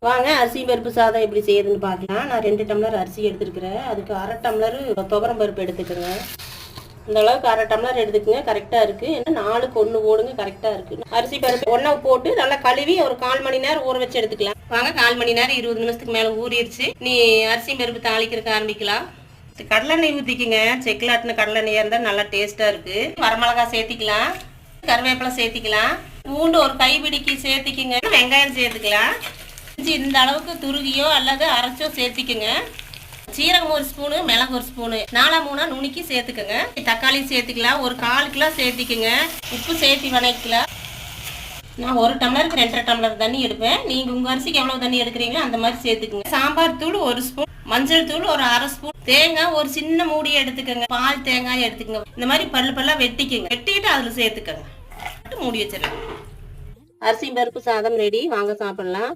வாங்க அரிசி பருப்பு சாதம் எப்படி செய்யுதுன்னு பார்க்கலாம். நான் 2 டம்ளர் அரிசி எடுத்துருக்கிறேன். அதுக்கு 1/2 டம்ளர் துவரம் பருப்பு எடுத்துக்கோங்க. இந்த அளவுக்கு 1/2 டம்ளர் எடுத்துக்கங்க, கரெக்டாக இருக்குது. ஏன்னா 4க்கு 1 போடுங்க, கரெக்டாக இருக்குது. அரிசி பருப்பு ஒன்றா போட்டு நல்லா கழுவி ஒரு 1/4 மணி நேரம் ஊற வச்சு எடுத்துக்கலாம். வாங்க 1/4 மணி நேரம் 20 நிமிஷத்துக்கு மேலே ஊறிடுச்சு. நீ அரிசி பருப்பு தாளிக்கிறதுக்கு ஆரம்பிக்கலாம். கடலெண்ணெய் ஊற்றிக்குங்க. செக்கில் ஆட்டின கடலெண்ணெயாக இருந்தால் நல்லா டேஸ்ட்டாக இருக்குது. வரமிளகாய் சேர்த்திக்கலாம், கருவேப்பிலை சேர்த்திக்கலாம், பூண்டு ஒரு கைப்பிடிக்கு சேர்த்திக்குங்க, வெங்காயம் சேர்த்துக்கலாம். இந்த அளவுக்கு துருகியோ அல்லது அரைச்சோ சேர்த்திக்குங்க. சீரகம் 1 ஸ்பூனு, மிளகு 1 ஸ்பூனு, 4-3 நுணுக்கி சேர்த்துக்கோங்க. தக்காளி சேர்த்துக்கலாம், ஒரு 1/4 கிலோ சேர்த்திக்குங்க. உப்பு சேர்த்து வணக்கலாம். நான் 1 டம்ளருக்கு 2.5 டம்ளர் தண்ணி எடுப்பேன். நீங்கள் உங்கள் அரிசிக்கு எவ்வளோ தண்ணி எடுக்கிறீங்களோ அந்த மாதிரி சேர்த்துக்குங்க. சாம்பார் தூள் 1 ஸ்பூன், மஞ்சள் தூள் ஒரு 1/2 ஸ்பூன், தேங்காய் ஒரு சின்ன மூடியை எடுத்துக்கோங்க. பால் தேங்காய் எடுத்துக்கோங்க. இந்த மாதிரி பல்லாக வெட்டிக்கோங்க. வெட்டிட்டு அதில் சேர்த்துக்கோங்க. மூடி வச்சிடலாம். அரிசி பருப்பு சாதம் ரெடி. வாங்க சாப்பிடலாம்.